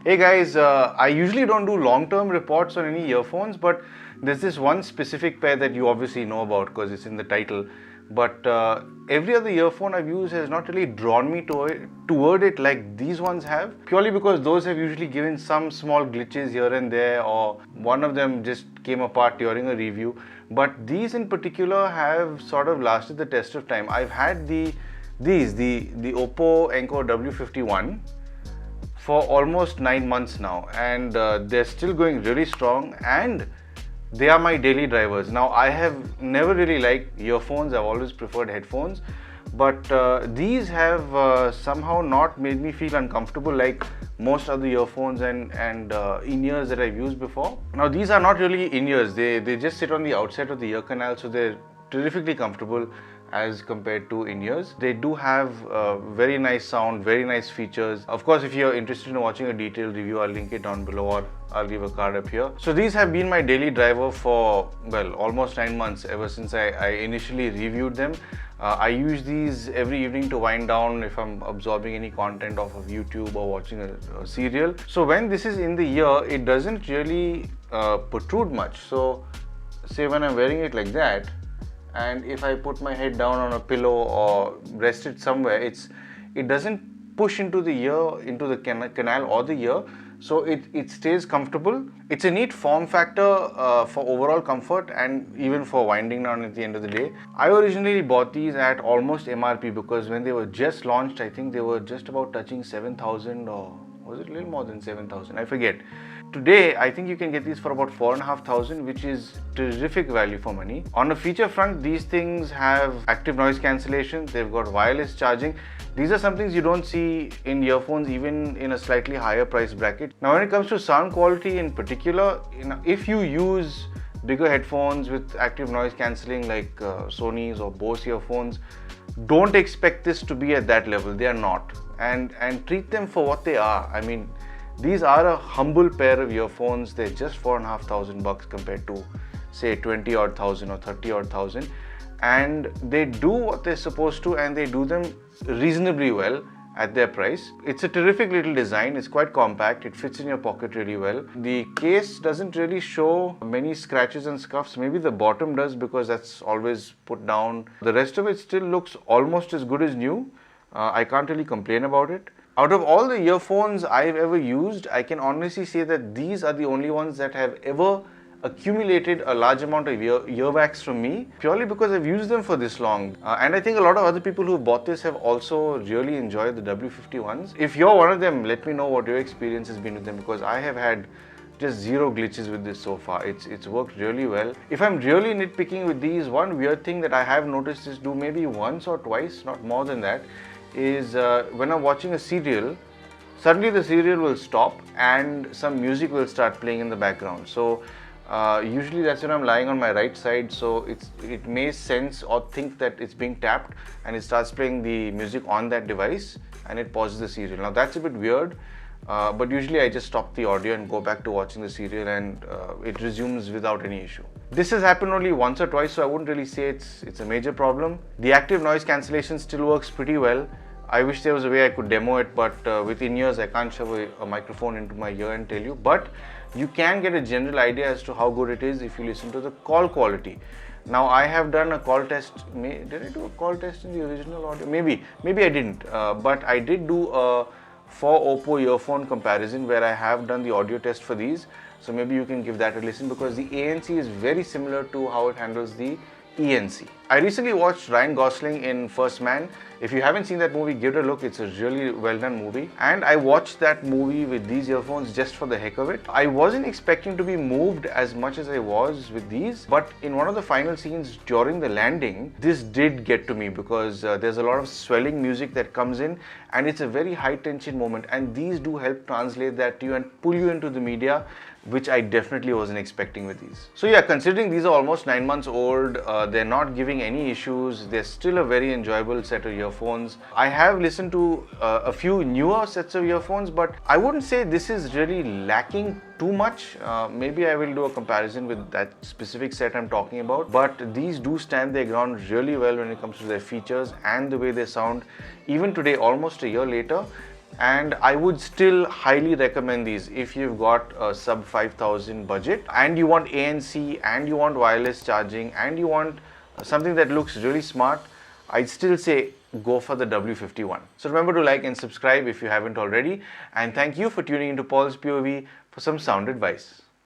Hey guys, I usually don't do long-term reports on any earphones, but there's this one specific pair that you obviously know about because it's in the title. But every other earphone I've used has not really drawn me toward it like these ones have, purely because those have usually given some small glitches here and there, or one of them just came apart during a review. But these in particular have sort of lasted the test of time. I've had the OPPO Enco W51 for almost 9 months now, and they're still going really strong, and they are my daily drivers. Now, I have never really liked earphones, I've always preferred headphones, but these have somehow not made me feel uncomfortable like most other earphones and in-ears that I've used before. Now, these are not really in-ears, they just sit on the outside of the ear canal, so they're terrifically comfortable as compared to in-ears. They do have very nice sound, very nice features. Of course, if you're interested in watching a detailed review, I'll link it down below, or I'll give a card up here. So these have been my daily driver for, well, almost 9 months, ever since I initially reviewed them. I use these every evening to wind down if I'm absorbing any content off of YouTube or watching a serial. So when this is in the ear, it doesn't really protrude much. So say when I'm wearing it like that, and if I put my head down on a pillow or rest it somewhere, it doesn't push into the ear, into the canal or the ear, so it stays comfortable. It's a neat form factor for overall comfort and even for winding down at the end of the day. I originally bought these at almost MRP because when they were just launched, I think they were just about touching 7,000, or was it a little more than 7,000? I forget. Today, I think you can get these for about 4,500, which is terrific value for money. On a feature front, these things have active noise cancellation. They've got wireless charging. These are some things you don't see in earphones, even in a slightly higher price bracket. Now, when it comes to sound quality in particular, if you use bigger headphones with active noise cancelling like Sony's or Bose earphones, don't expect this to be at that level. They are not. And treat them for what they are. I mean, these are a humble pair of earphones. They're just $4,500 compared to say 20 odd thousand or 30 odd thousand, and they do what they're supposed to, and they do them reasonably well at their price. It's a terrific little design. It's quite compact. It fits in your pocket really well. The case doesn't really show many scratches and scuffs. Maybe the bottom does because that's always put down. The rest of it still looks almost as good as new. I can't really complain about it. Out of all the earphones I've ever used, I can honestly say that these are the only ones that have ever accumulated a large amount of earwax from me, purely because I've used them for this long. And I think a lot of other people who bought this have also really enjoyed the W51s. If you're one of them, let me know what your experience has been with them, because I have had just zero glitches with this so far. It's worked really well. If I'm really nitpicking with these, one weird thing that I have noticed this do maybe once or twice, not more than that, is when I'm watching a serial, suddenly the serial will stop and some music will start playing in the background. So usually that's when I'm lying on my right side, so it may sense or think that it's being tapped, and it starts playing the music on that device and it pauses the serial. Now that's a bit weird, but usually I just stop the audio and go back to watching the serial, and it resumes without any issue. This has happened only once or twice, so I wouldn't really say it's a major problem. The active noise cancellation still works pretty well. I wish there was a way I could demo it, but with in-ears I can't shove a microphone into my ear and tell you. But you can get a general idea as to how good it is if you listen to the call quality. Now, I have done a call test. Did I do a call test in the original audio? Maybe I didn't. But I did do a for OPPO earphone comparison where I have done the audio test for these. So maybe you can give that a listen, because the ANC is very similar to how it handles the ENC. I recently watched Ryan Gosling in First Man. If you haven't seen that movie, give it a look. It's a really well done movie. And I watched that movie with these earphones just for the heck of it. I wasn't expecting to be moved as much as I was with these, but in one of the final scenes during the landing, this did get to me, because there's a lot of swelling music that comes in, and it's a very high tension moment, and these do help translate that to you and pull you into the media, which I definitely wasn't expecting with these. So yeah, considering these are almost 9 months old, they're not giving any issues, they're still a very enjoyable set of earphones. I have listened to a few newer sets of earphones, but I wouldn't say this is really lacking too much. Maybe I will do a comparison with that specific set I'm talking about, but these do stand their ground really well when it comes to their features and the way they sound. Even today, almost a year later, and I would still highly recommend these if you've got a sub 5,000 budget and you want ANC and you want wireless charging and you want something that looks really smart. I'd still say go for the W51. So remember to like and subscribe if you haven't already, and thank you for tuning into Paul's POV for some sound advice.